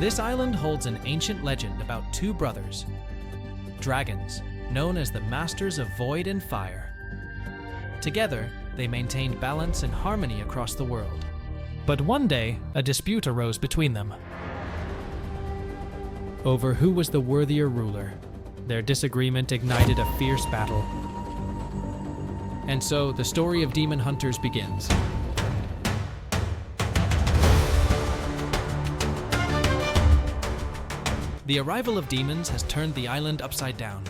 This island holds an ancient legend about two brothers, dragons, known as the Masters of Void and Fire. Together, they maintained balance and harmony across the world. But one day, a dispute arose between them over who was the worthier ruler. Their disagreement ignited a fierce battle. And so, the story of Demon Hunters begins. The arrival of demons has turned the island upside down.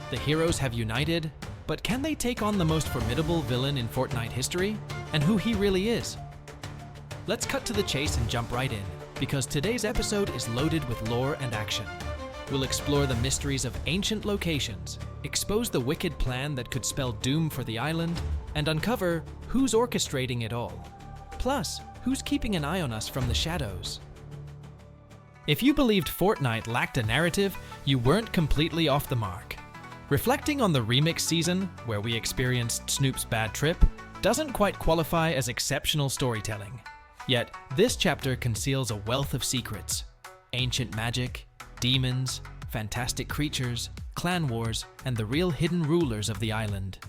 The heroes have united, but can they take on the most formidable villain in Fortnite history? And who he really is? Let's cut to the chase and jump right in, because today's episode is loaded with lore and action. We'll explore the mysteries of ancient locations, expose the wicked plan that could spell doom for the island, and uncover who's orchestrating it all. Plus, who's keeping an eye on us from the shadows? If you believed Fortnite lacked a narrative, you weren't completely off the mark. Reflecting on the remix season, where we experienced Snoop's bad trip, doesn't quite qualify as exceptional storytelling. Yet, this chapter conceals a wealth of secrets: ancient magic, demons, fantastic creatures, clan wars, and the real hidden rulers of the island.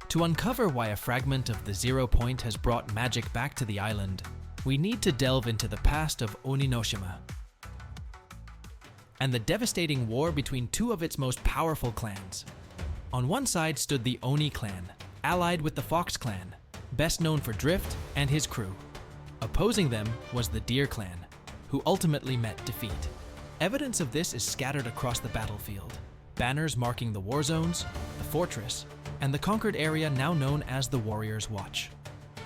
To uncover why a fragment of the 0 Point has brought magic back to the island, we need to delve into the past of Oninoshima and the devastating war between two of its most powerful clans. On one side stood the Oni clan, allied with the Fox clan, best known for Drift and his crew. Opposing them was the Deer clan, who ultimately met defeat. Evidence of this is scattered across the battlefield. Banners marking the war zones, the fortress, and the conquered area now known as the Warrior's Watch.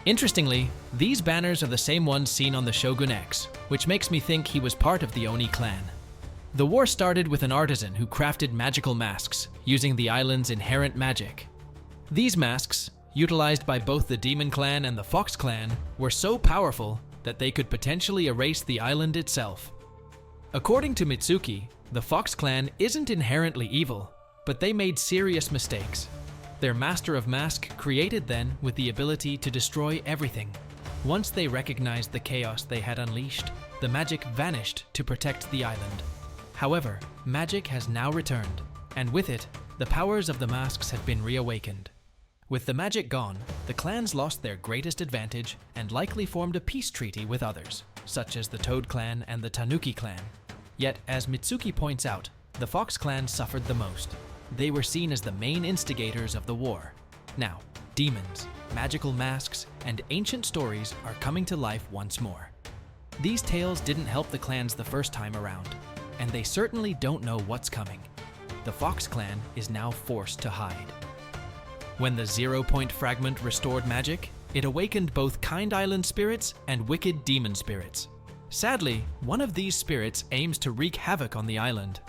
Interestingly, these banners are the same ones seen on the Shogun X, which makes me think he was part of the Oni clan. The war started with an artisan who crafted magical masks, using the island's inherent magic. These masks, utilized by both the Demon clan and the Fox clan, were so powerful that they could potentially erase the island itself. According to Mitsuki, the Fox clan isn't inherently evil, but they made serious mistakes. Their Master of Mask created then with the ability to destroy everything. Once they recognized the chaos they had unleashed, the magic vanished to protect the island. However, magic has now returned, and with it, the powers of the masks have been reawakened. With the magic gone, the clans lost their greatest advantage and likely formed a peace treaty with others, such as the Toad clan and the Tanuki clan. Yet, as Mitsuki points out, the Fox clan suffered the most. They were seen as the main instigators of the war. Now, demons, magical masks, and ancient stories are coming to life once more. These tales didn't help the clans the first time around, and they certainly don't know what's coming. The Fox clan is now forced to hide. When the 0 Point fragment restored magic, it awakened both kind island spirits and wicked demon spirits. Sadly, one of these spirits aims to wreak havoc on the island.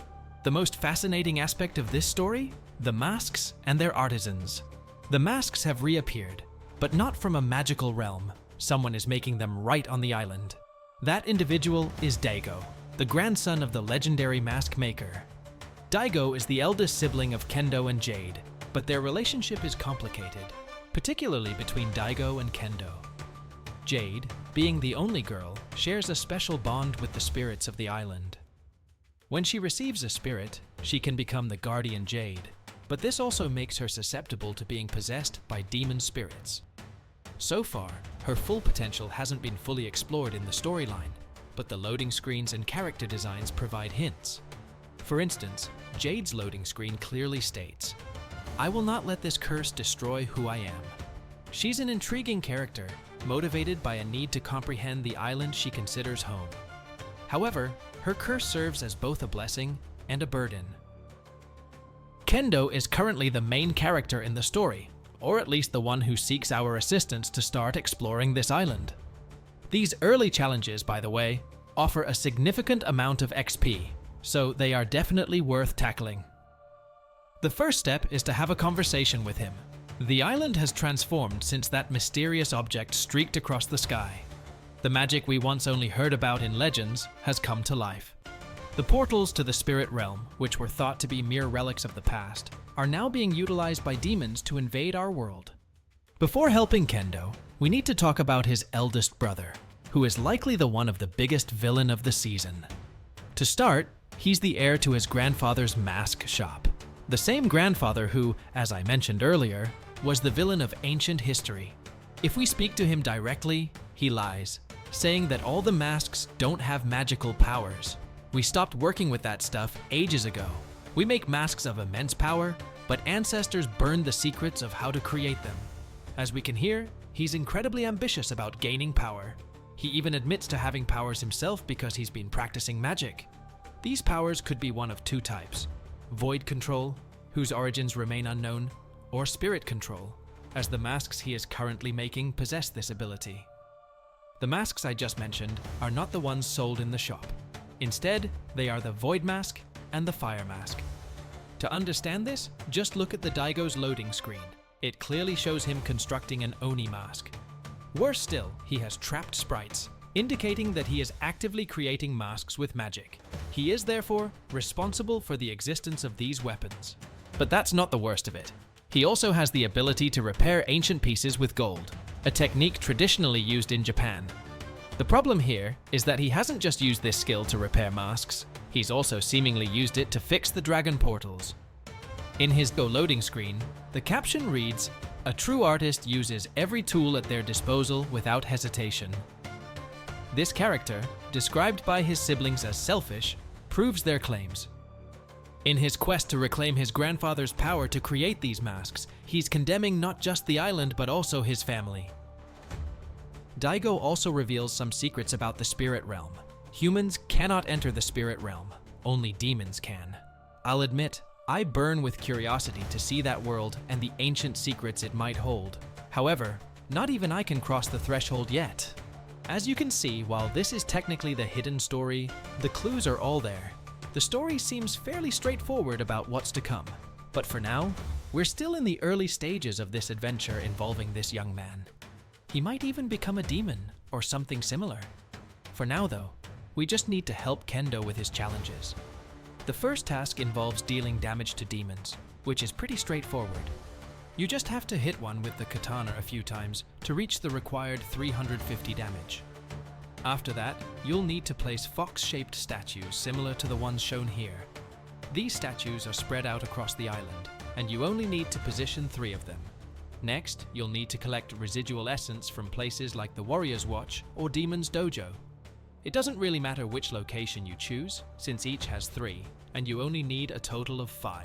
The most fascinating aspect of this story? The masks and their artisans. The masks have reappeared, but not from a magical realm. Someone is making them right on the island. That individual is Daigo, the grandson of the legendary mask maker. Daigo is the eldest sibling of Kendo and Jade, but their relationship is complicated, particularly between Daigo and Kendo. Jade, being the only girl, shares a special bond with the spirits of the island. When she receives a spirit, she can become the guardian Jade, but this also makes her susceptible to being possessed by demon spirits. So far, her full potential hasn't been fully explored in the storyline, but the loading screens and character designs provide hints. For instance, Jade's loading screen clearly states, "I will not let this curse destroy who I am." She's an intriguing character, motivated by a need to comprehend the island she considers home. However, her curse serves as both a blessing and a burden. Kendo is currently the main character in the story, or at least the one who seeks our assistance to start exploring this island. These early challenges, by the way, offer a significant amount of XP, so they are definitely worth tackling. The first step is to have a conversation with him. The island has transformed since that mysterious object streaked across the sky. The magic we once only heard about in legends has come to life. The portals to the spirit realm, which were thought to be mere relics of the past, are now being utilized by demons to invade our world. Before helping Kendo, we need to talk about his eldest brother, who is likely the one of the biggest villain of the season. To To start, he's the heir to his grandfather's mask shop. The same grandfather who, as I mentioned earlier, was the villain of ancient history. If we speak to him directly, he lies, saying that all the masks don't have magical powers. We stopped working with that stuff ages ago. We make masks of immense power, but ancestors burned the secrets of how to create them. As we can hear, he's incredibly ambitious about gaining power. He even admits to having powers himself because he's been practicing magic. These powers could be one of two types: void control, whose origins remain unknown, or spirit control, as the masks he is currently making possess this ability. The masks I just mentioned are not the ones sold in the shop. Instead, they are the void mask and the fire mask. To understand this, just look at the Daigo's loading screen. It clearly shows him constructing an Oni mask. Worse still, he has trapped sprites, indicating that he is actively creating masks with magic. He is therefore responsible for the existence of these weapons. But that's not the worst of it. He also has the ability to repair ancient pieces with gold, a technique traditionally used in Japan. The problem here is that he hasn't just used this skill to repair masks, he's also seemingly used it to fix the dragon portals. In his Go loading screen, the caption reads, "A true artist uses every tool at their disposal without hesitation." This character, described by his siblings as selfish, proves their claims. In his quest to reclaim his grandfather's power to create these masks, he's condemning not just the island but also his family. Daigo also reveals some secrets about the spirit realm. Humans cannot enter the spirit realm, only demons can. I'll admit, I burn with curiosity to see that world and the ancient secrets it might hold. However, not even I can cross the threshold yet. As you can see, while this is technically the hidden story, the clues are all there. The story seems fairly straightforward about what's to come. But for now, we're still in the early stages of this adventure involving this young man. He might even become a demon, or something similar. For now though, we just need to help Kendo with his challenges. The first task involves dealing damage to demons, which is pretty straightforward. You just have to hit one with the katana a few times to reach the required 350 damage. After that, you'll need to place fox-shaped statues similar to the ones shown here. These statues are spread out across the island, and you only need to position 3 of them. Next, you'll need to collect residual essence from places like the Warrior's Watch or Demon's Dojo. It doesn't really matter which location you choose, since each has 3, and you only need a total of 5.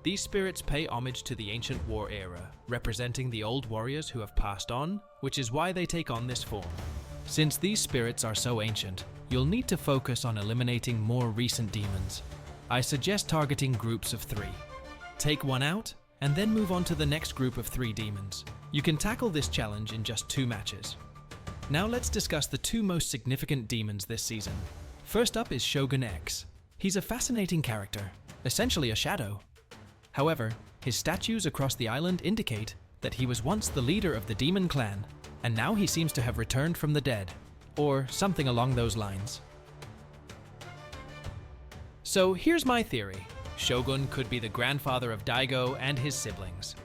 These spirits pay homage to the ancient war era, representing the old warriors who have passed on, which is why they take on this form. Since these spirits are so ancient, you'll need to focus on eliminating more recent demons. I suggest targeting groups of 3. Take one out, and then move on to the next group of 3 demons. You can tackle this challenge in just 2 matches. Now let's discuss the 2 most significant demons this season. First up is Shogun X. He's a fascinating character, essentially a shadow. However, his statues across the island indicate that he was once the leader of the demon clan, and now he seems to have returned from the dead, or something along those lines. So here's my theory. Shogun could be the grandfather of Daigo and his siblings.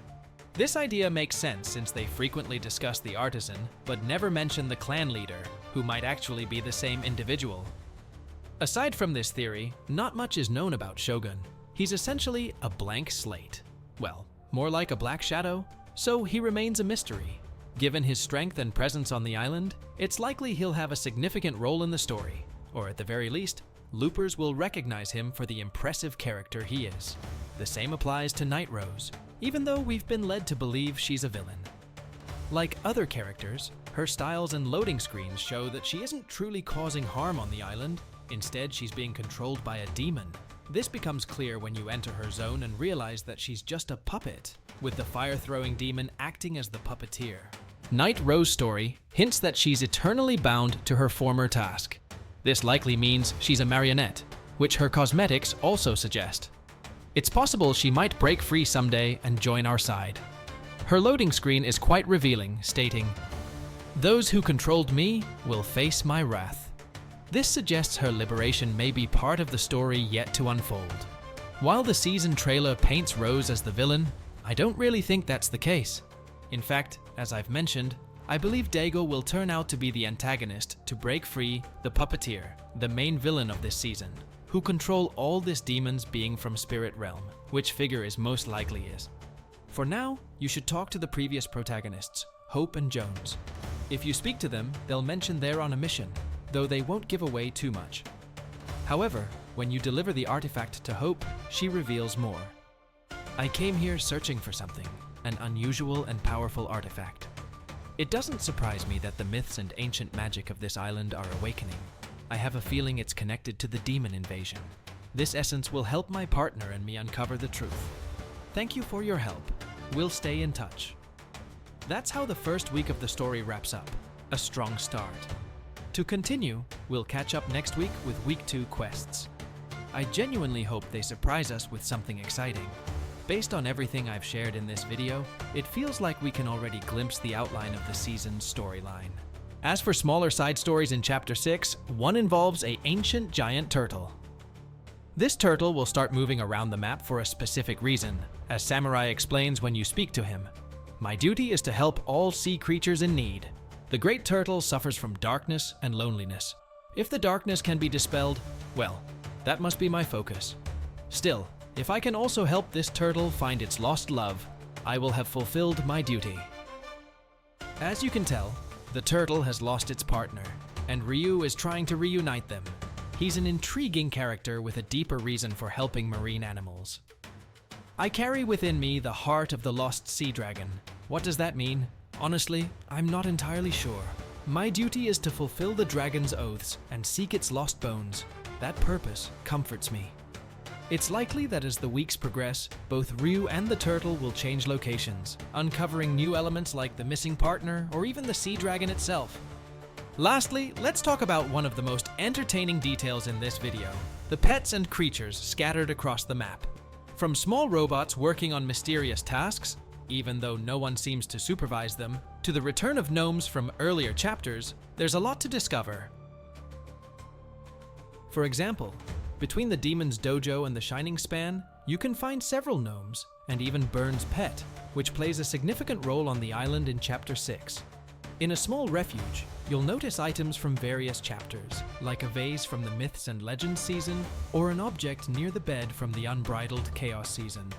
This idea makes sense since they frequently discuss the artisan, but never mention the clan leader, who might actually be the same individual. Aside from this theory, not much is known about Shogun. He's essentially a blank slate. Well, more like a black shadow, so he remains a mystery. Given his strength and presence on the island, it's likely he'll have a significant role in the story, or at the very least, loopers will recognize him for the impressive character he is. The same applies to Night Rose, even though we've been led to believe she's a villain. Like other characters, her styles and loading screens show that she isn't truly causing harm on the island. Instead, she's being controlled by a demon. This becomes clear when you enter her zone and realize that she's just a puppet, with the fire-throwing demon acting as the puppeteer. Night Rose's story hints that she's eternally bound to her former task. This likely means she's a marionette, which her cosmetics also suggest. It's possible she might break free someday and join our side. Her loading screen is quite revealing, stating, "Those who controlled me will face my wrath." This suggests her liberation may be part of the story yet to unfold. While the season trailer paints Rose as the villain, I don't really think that's the case. In fact, as I've mentioned, I believe Daigo will turn out to be the antagonist to break free the puppeteer, the main villain of this season. who control all this demons being from Spirit Realm, which figure is most likely is. For now, you should talk to the previous protagonists, Hope and Jones. If you speak to them, they'll mention they're on a mission, though they won't give away too much. However, when you deliver the artifact to Hope, she reveals more. I came here searching for something, an unusual and powerful artifact. It doesn't surprise me that the myths and ancient magic of this island are awakening. I have a feeling it's connected to the demon invasion. This essence will help my partner and me uncover the truth. Thank you for your help. We'll stay in touch. That's how the first week of the story wraps up. A strong start. To continue, we'll catch up next week with Week 2 quests. I genuinely hope they surprise us with something exciting. Based on everything I've shared in this video, it feels like we can already glimpse the outline of the season's storyline. As for smaller side stories in Chapter 6, one involves an ancient giant turtle. This turtle will start moving around the map for a specific reason, as Samurai explains when you speak to him. My duty is to help all sea creatures in need. The great turtle suffers from darkness and loneliness. If the darkness can be dispelled, well, that must be my focus. Still, if I can also help this turtle find its lost love, I will have fulfilled my duty. As you can tell, the turtle has lost its partner, and Ryu is trying to reunite them. He's an intriguing character with a deeper reason for helping marine animals. I carry within me the heart of the lost sea dragon. What does that mean? Honestly, I'm not entirely sure. My duty is to fulfill the dragon's oaths and seek its lost bones. That purpose comforts me. It's likely that as the weeks progress, both Ryu and the turtle will change locations, uncovering new elements like the missing partner or even the sea dragon itself. Lastly, let's talk about one of the most entertaining details in this video: the pets and creatures scattered across the map. From small robots working on mysterious tasks, even though no one seems to supervise them, to the return of gnomes from earlier chapters, there's a lot to discover. For example, between the Demon's Dojo and the Shining Span, you can find several gnomes, and even Burn's pet, which plays a significant role on the island in Chapter 6. In a small refuge, you'll notice items from various chapters, like a vase from the Myths and Legends season, or an object near the bed from the Unbridled Chaos season.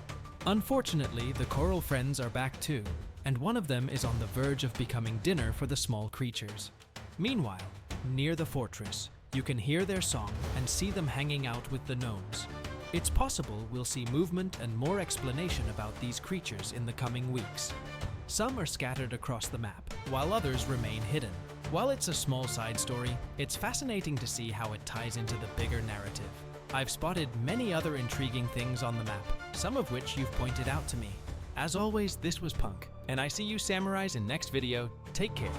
Unfortunately, the Coral Friends are back too, and one of them is on the verge of becoming dinner for the small creatures. Meanwhile, near the fortress, you can hear their song and see them hanging out with the gnomes. It's possible we'll see movement and more explanation about these creatures in the coming weeks. Some are scattered across the map, while others remain hidden. While it's a small side story, it's fascinating to see how it ties into the bigger narrative. I've spotted many other intriguing things on the map, some of which you've pointed out to me. As always, this was Punk, and I see you samurais in next video. Take care.